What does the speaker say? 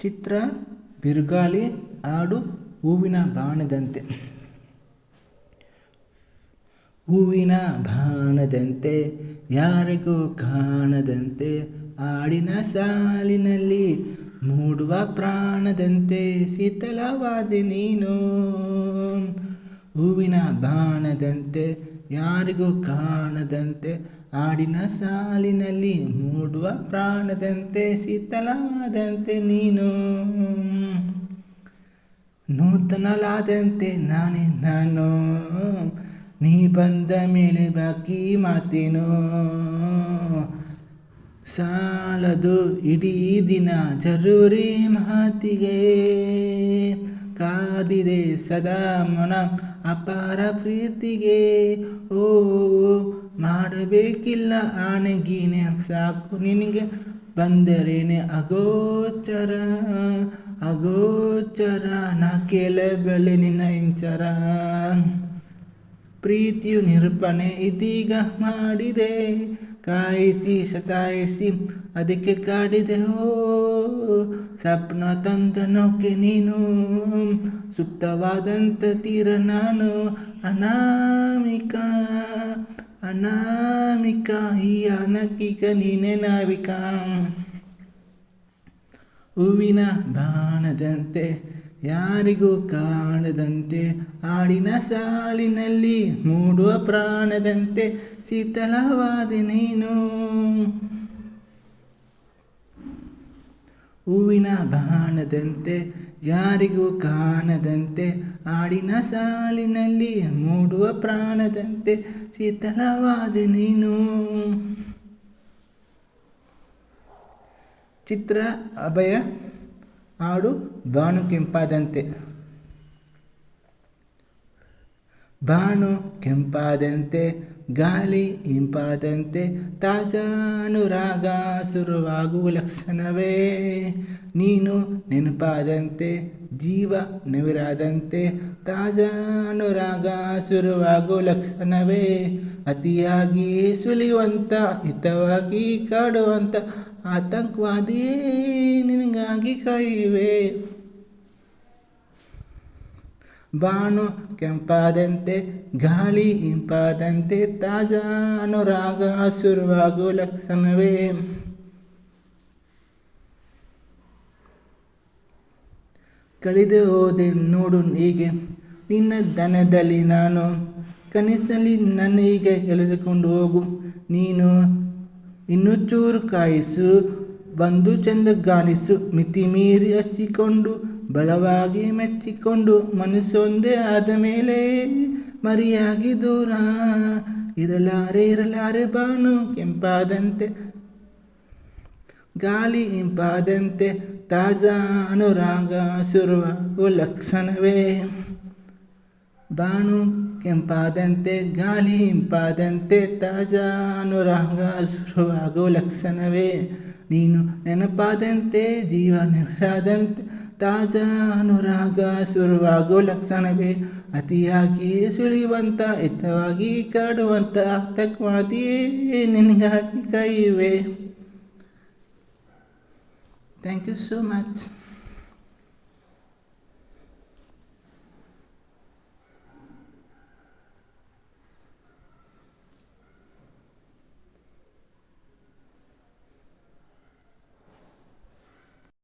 ಚಿತ್ರ ಬಿರುಗಾಳಿ ಹಾಡು ಹೂವಿನ ಬಾಣದಂತೆ. ಹೂವಿನ ಬಾಣದಂತೆ ಯಾರಿಗೂ ಕಾಣದಂತೆ ಹಾಡಿನ ಸಾಲಿನಲ್ಲಿ ಮೂಡುವ ಪ್ರಾಣದಂತೆ ಶೀತಲವಾದೆ ನೀನು. ಹೂವಿನ ಬಾಣದಂತೆ ಯಾರಿಗೂ ಕಾಣದಂತೆ ಹಾಡಿನ ಸಾಲಿನಲ್ಲಿ ಮೂಡುವ ಪ್ರಾಣದಂತೆ ಶೀತಲವಾದಂತೆ ನೀನು. ನೂತನಲಾದಂತೆ ನಾನೇ ನಾನು, ನೀ ಬಂದ ಮೇಲೆ ಬಾಕಿ ಮಾತೇನು. ಸಾಲದು ಇಡೀ ದಿನ ಜರೂರಿ ಮಾತಿಗೆ, ಕಾದಿದೆ ಸದಾ ಮನ ಅಪಾರ ಪ್ರೀತಿಗೆ. ಓ ಮಾಡಬೇಕಿಲ್ಲ ಆಣೆಗೀನೆ, ಸಾಕು ನಿನಗೆ ಬಂದರೇನೆ ಅಗೋಚರ ಅಗೋಚರ. ನಾ ಕೇಳಬಲ್ಲೆ ನಿನ್ನ ಇಂಚರ. ಪ್ರೀತಿಯು ನಿರೂಪಣೆ ಇದೀಗ ಮಾಡಿದೆ, ಕಾಯಿಸಿ ಸತಾಯಿಸಿ ಅದಕ್ಕೆ ಕಾಡಿದೆ. ಓ ಸ್ವಪ್ನ ತಂದ ನೌಕೆ ನೀನು, ಸುಪ್ತವಾದಂಥ ತೀರ ನಾನು. ಅನಾಮಿಕ ಅನಾಮಿಕ ಈ ಅನಕೀಗ ನೀನೇ ನಾವಿಕ. ಹೂವಿನ ಬಾಣದಂತೆ ಯಾರಿಗೂ ಕಾಣದಂತೆ ಹಾಡಿನ ಸಾಲಿನಲ್ಲಿ ಮೂಡುವ ಪ್ರಾಣದಂತೆ ಶೀತಲವಾದೆ ನೀನು. ಹೂವಿನ ಬಾಣದಂತೆ ಯಾರಿಗೂ ಕಾಣದಂತೆ ಹಾಡಿನ ಸಾಲಿನಲ್ಲಿ ಮೂಡುವ ಪ್ರಾಣದಂತೆ ಶೀತಲವಾದೆ ನೀನು. ಚಿತ್ರ ಅಭಯ ಹಾಡು ಬಾನು ಕೆಂಪಾದಂತೆ. ಬಾನು ಕೆಂಪಾದಂತೆ ಗಾಳಿ ಇಂಪಾದಂತೆ ತಾಜಾ ಅನುರಾಗ ಶುರುವಾಗುವ ಲಕ್ಷಣವೇ. ನೀನು ನೆನಪಾದಂತೆ ಜೀವ ನವಿರಾದಂತೆ ತಾಜಾ ಅನುರಾಗ ಶುರುವಾಗುವ ಲಕ್ಷಣವೇ. ಅತಿಯಾಗಿ ಸುಲಿಯುವಂಥ ಹಿತವಾಗಿ ಕಾಡುವಂಥ ಆತಂಕವಾದಿಯೇ ನಿನಗಾಗಿ ಕಾಯುವೆ. ಬಾನು ಕೆಂಪಾದಂತೆ ಗಾಳಿ ಇಂಪಾದಂತೆ ತಾಜಾ ಅನುರಾಗ ಶುರುವಾಗುವ ಲಕ್ಷಣವೇ. ಕಳೆದು ಹೋದೆ ನೋಡು ಹೀಗೆ ನಿನ್ನ ದನದಲ್ಲಿ ನಾನು, ಕನಸಲ್ಲಿ ನನ್ನ ಹೀಗೆ ಎಳೆದುಕೊಂಡು ಹೋಗು ನೀನು. ಇನ್ನೂ ಚೂರು ಕಾಯಿಸು, ಬಂದು ಚಂದ ಗಾನಿಸು, ಮಿತಿ ಮೀರಿ ಹಚ್ಚಿಕೊಂಡು ಬಲವಾಗಿ ಮೆಚ್ಚಿಕೊಂಡು ಮನಸ್ಸೊಂದೇ ಆದ ಮೇಲೆ ಮರಿಯಾಗಿ ದೂರ ಇರಲಾರೆ. ಬಾನು ಕೆಂಪಾದಂತೆ ಗಾಳಿ ಇಂಪಾದಂತೆ ತಾಜಾ ಅನುರಾಗ ಶುರುವಾಗುವ ಲಕ್ಷಣವೇ. ಬಾನು ಕೆಂಪಾದಂತೆ ಗಾಳಿ ಇಂಪಾದಂತೆ ತಾಜಾ ಅನುರಾಗ ಶುರುವಾಗುವ ಲಕ್ಷಣವೇ. ನೀನು ನೆನಪಾದಂತೆ ಜೀವ ನೆವರಾದಂತೆ ತಾಜಾ ಅನುರಾಗ ಶುರುವಾಗುವ ಲಕ್ಷಣವೇ. ಅತಿಯಾಗಿ ಸುಳಿಯುವಂಥ ಹಿತವಾಗಿ ಕಾಡುವಂಥ ಆತಂಕವಾದಿಯೇ ನಿನಗಾಗಿ ಕಾಯುವೆ. Thank you so much.